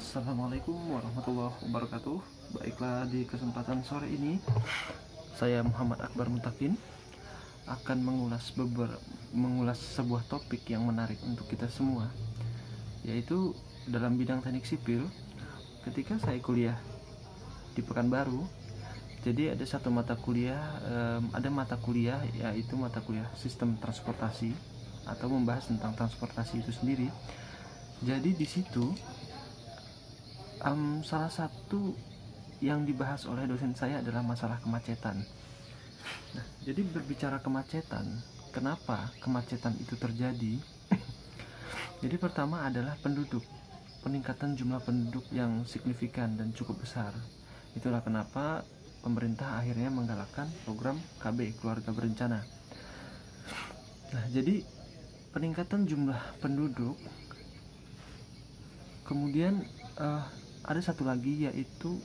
Assalamualaikum warahmatullahi wabarakatuh. Baiklah, di kesempatan sore ini saya Muhammad Akbar Mutakin akan mengulas sebuah topik yang menarik untuk kita semua, yaitu dalam bidang teknik sipil. Ketika saya kuliah di Pekanbaru, jadi ada satu mata kuliah, yaitu mata kuliah sistem transportasi atau membahas tentang transportasi itu sendiri. Jadi di situ salah satu yang dibahas oleh dosen saya adalah masalah kemacetan. Nah, jadi berbicara kemacetan, kenapa kemacetan itu terjadi? Jadi pertama adalah peningkatan jumlah penduduk yang signifikan dan cukup besar. Itulah kenapa pemerintah akhirnya menggalakkan program KB, Keluarga Berencana. Nah, jadi peningkatan jumlah penduduk, kemudian ada satu lagi, yaitu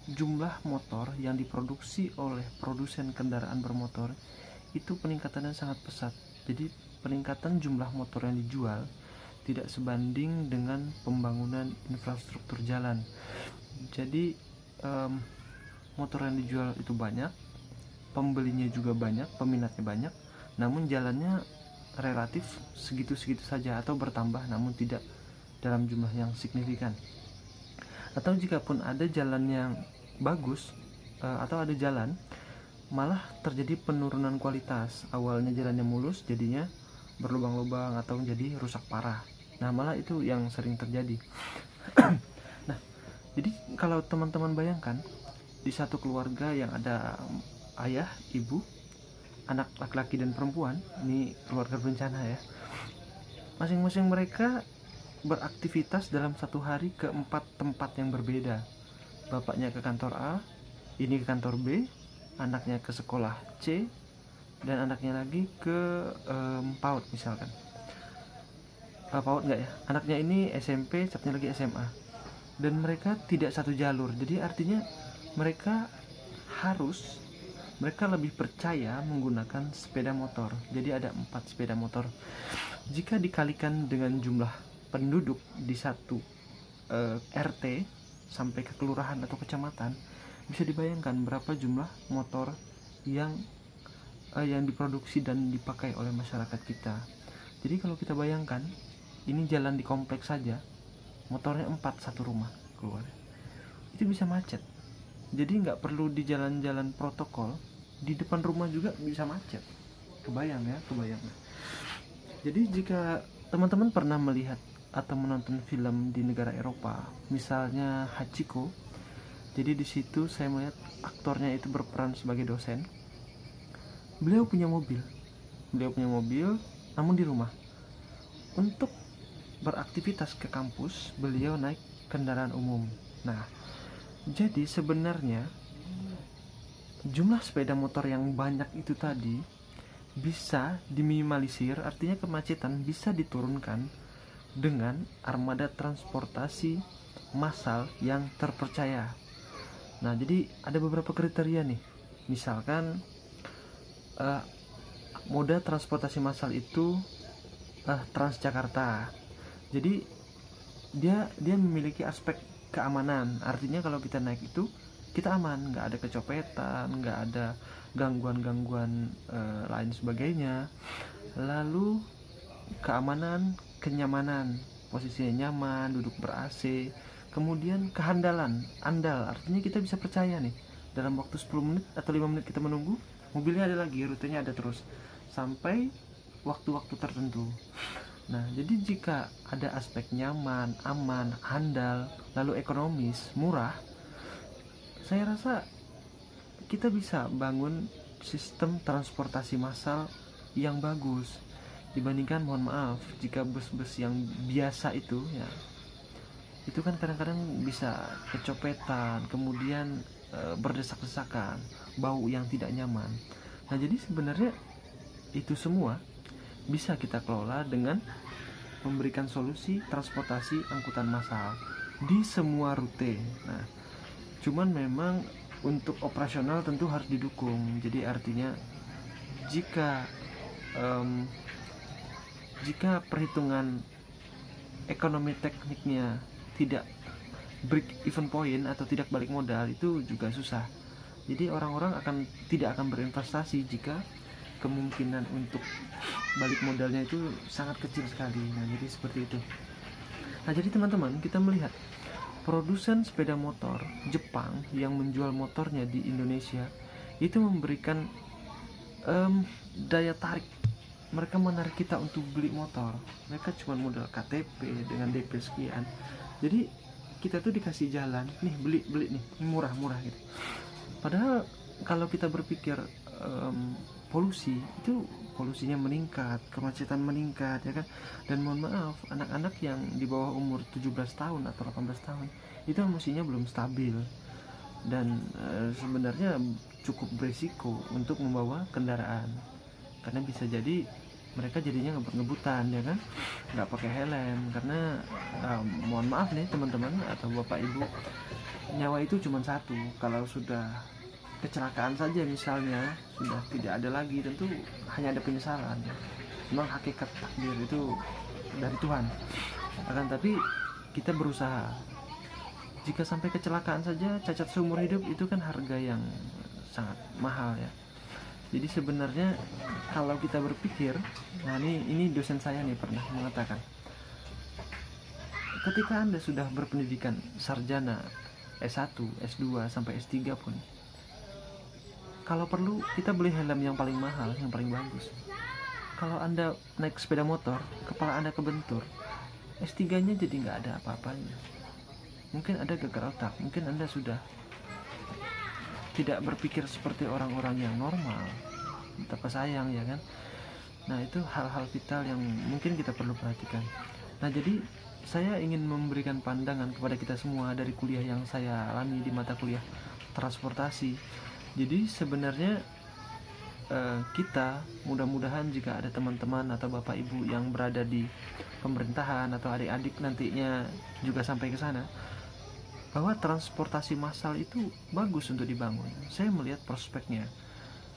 jumlah motor yang diproduksi oleh produsen kendaraan bermotor itu peningkatannya sangat pesat. Jadi peningkatan jumlah motor yang dijual tidak sebanding dengan pembangunan infrastruktur jalan. Jadi motor yang dijual itu banyak, pembelinya juga banyak, peminatnya banyak, namun jalannya relatif segitu-segitu saja atau bertambah namun tidak dalam jumlah yang signifikan. Atau jika pun ada jalan yang bagus atau ada jalan, malah terjadi penurunan kualitas. Awalnya jalannya mulus, jadinya berlubang-lubang atau menjadi rusak parah. Nah, malah itu yang sering terjadi. Nah, jadi kalau teman-teman bayangkan di satu keluarga yang ada ayah, ibu, anak laki-laki dan perempuan, ini keluarga berencana ya. Masing-masing mereka beraktivitas dalam satu hari ke 4 tempat yang berbeda. Bapaknya ke kantor A, ini ke kantor B, anaknya ke sekolah C, dan anaknya lagi ke PAUD misalkan. PAUD enggak ya? Anaknya ini SMP, satunya lagi SMA. Dan mereka tidak satu jalur. Jadi artinya mereka lebih percaya menggunakan sepeda motor. Jadi ada 4 sepeda motor. Jika dikalikan dengan jumlah penduduk di satu RT sampai ke kelurahan atau kecamatan, bisa dibayangkan berapa jumlah motor yang diproduksi dan dipakai oleh masyarakat kita. Jadi kalau kita bayangkan, ini jalan di kompleks saja, motornya 4 satu rumah keluar, itu bisa macet. Jadi nggak perlu di jalan-jalan protokol, di depan rumah juga bisa macet. Kebayang. Jadi jika teman-teman pernah melihat atau menonton film di negara Eropa, misalnya Hachiko, jadi di situ saya melihat aktornya itu berperan sebagai dosen. Beliau punya mobil, namun di rumah. Untuk beraktivitas ke kampus, beliau naik kendaraan umum. Nah, jadi sebenarnya jumlah sepeda motor yang banyak itu tadi bisa diminimalisir, artinya kemacetan bisa diturunkan dengan armada transportasi massal yang terpercaya. Nah, jadi ada beberapa kriteria nih. Misalkan moda transportasi massal itu Transjakarta. Jadi dia memiliki aspek keamanan. Artinya kalau kita naik itu kita aman, nggak ada kecopetan, nggak ada gangguan lain sebagainya. Lalu keamanan, kenyamanan, posisinya nyaman, duduk ber-AC. Kemudian kehandalan, andal, artinya kita bisa percaya nih, dalam waktu 10 menit atau 5 menit kita menunggu, mobilnya ada lagi, rutenya ada terus sampai waktu-waktu tertentu. Nah, jadi jika ada aspek nyaman, aman, handal, lalu ekonomis, murah, saya rasa kita bisa bangun sistem transportasi massal yang bagus dibandingkan, mohon maaf, jika bus-bus yang biasa itu ya, itu kan kadang-kadang bisa kecopetan, kemudian berdesak-desakan, bau yang tidak nyaman. Nah, jadi sebenarnya itu semua bisa kita kelola dengan memberikan solusi transportasi angkutan massal di semua rute. Nah, cuman memang untuk operasional tentu harus didukung. Jadi artinya jika perhitungan ekonomi tekniknya tidak break even point atau tidak balik modal itu juga susah. Jadi orang-orang tidak akan berinvestasi jika kemungkinan untuk balik modalnya itu sangat kecil sekali. Nah, jadi seperti itu. Nah, jadi teman-teman, kita melihat produsen sepeda motor Jepang yang menjual motornya di Indonesia itu memberikan daya tarik. Mereka menarik kita untuk beli motor. Mereka cuma modal KTP dengan DP sekian. Jadi kita tuh dikasih jalan, nih beli nih, murah-murah gitu. Padahal kalau kita berpikir polusinya meningkat, kemacetan meningkat, ya kan. Dan mohon maaf, anak-anak yang di bawah umur 17 tahun atau 18 tahun itu emosinya belum stabil, dan sebenarnya cukup berisiko untuk membawa kendaraan, karena bisa jadi mereka jadinya ngebut-ngebutan, ya kan, nggak pakai helm. Karena mohon maaf nih teman-teman atau bapak ibu, nyawa itu cuma satu. Kalau sudah kecelakaan saja misalnya, sudah tidak ada lagi, tentu hanya ada penyesalan. Memang hakikat takdir itu dari Tuhan. Akan tapi kita berusaha. Jika sampai kecelakaan saja, cacat seumur hidup, itu kan harga yang sangat mahal, ya. Jadi sebenarnya kalau kita berpikir, nah ini dosen saya nih pernah mengatakan, ketika Anda sudah berpendidikan sarjana S1, S2 sampai S3 pun, kalau perlu kita beli helm yang paling mahal, yang paling bagus. Kalau Anda naik sepeda motor, kepala Anda kebentur, S3-nya jadi nggak ada apa-apanya. Mungkin Anda gegar otak, mungkin Anda sudah tidak berpikir seperti orang-orang yang normal. Betapa sayang, ya kan. Nah, itu hal-hal vital yang mungkin kita perlu perhatikan. Nah, jadi saya ingin memberikan pandangan kepada kita semua dari kuliah yang saya alami di mata kuliah transportasi. Jadi sebenarnya kita mudah-mudahan jika ada teman-teman atau bapak ibu yang berada di pemerintahan atau adik-adik nantinya juga sampai ke sana, bahwa transportasi massal itu bagus untuk dibangun. Saya melihat prospeknya.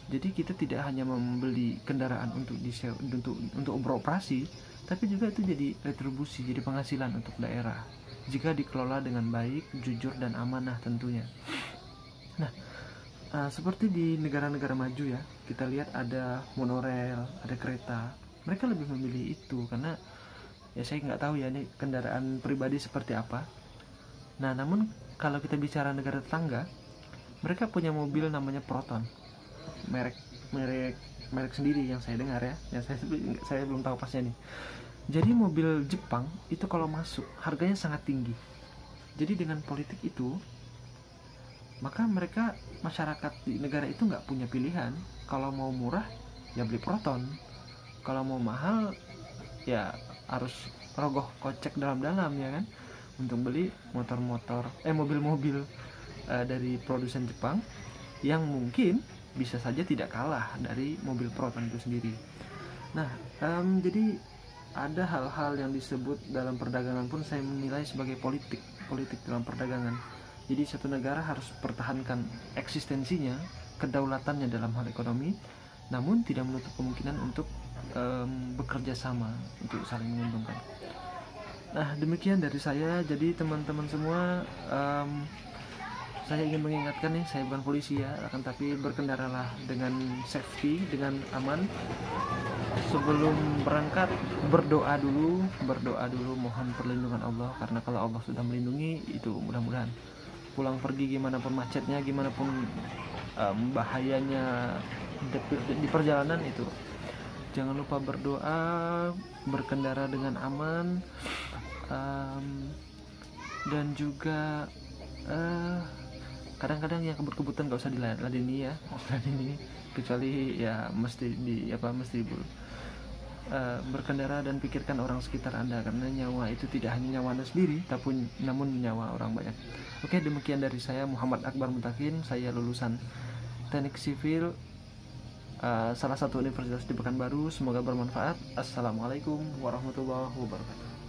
Jadi kita tidak hanya membeli kendaraan untuk beroperasi, tapi juga itu jadi retribusi, jadi penghasilan untuk daerah jika dikelola dengan baik, jujur, dan amanah tentunya. Nah, seperti di negara-negara maju, ya, kita lihat ada monorail, ada kereta. Mereka lebih memilih itu karena ya saya nggak tahu ya ini kendaraan pribadi seperti apa. Nah, namun kalau kita bicara negara tetangga, mereka punya mobil namanya Proton, merek sendiri yang saya dengar, ya. Yang saya belum tahu pasnya nih. Jadi mobil Jepang itu kalau masuk harganya sangat tinggi. Jadi dengan politik itu, maka mereka, masyarakat di negara itu nggak punya pilihan. Kalau mau murah ya beli Proton, kalau mau mahal ya harus rogoh kocek dalam-dalam, ya kan, untuk beli mobil-mobil dari produsen Jepang yang mungkin bisa saja tidak kalah dari mobil Proton itu sendiri. Nah, jadi ada hal-hal yang disebut dalam perdagangan pun saya menilai sebagai politik dalam perdagangan. Jadi satu negara harus pertahankan eksistensinya, kedaulatannya dalam hal ekonomi, namun tidak menutup kemungkinan untuk bekerja sama untuk saling menguntungkan. Nah, demikian dari saya. Jadi teman-teman semua, saya ingin mengingatkan nih, saya bukan polisi, ya, akan tapi berkendaralah dengan safety, dengan aman. Sebelum berangkat berdoa dulu, mohon perlindungan Allah, karena kalau Allah sudah melindungi, itu mudah-mudahan pulang pergi gimana pun macetnya, gimana pun bahayanya di perjalanan itu, jangan lupa berdoa, berkendara dengan aman, dan juga kadang-kadang yang kebut-kebutan gak usah diladeni, ya, kecuali ya mesti berkendara dan pikirkan orang sekitar Anda, karena nyawa itu tidak hanya nyawa Anda sendiri, namun nyawa orang banyak. Oke, demikian dari saya, Muhammad Akbar Mutakin. Saya lulusan Teknik Sipil salah satu universitas di Pekanbaru. Semoga bermanfaat. Assalamualaikum warahmatullahi wabarakatuh.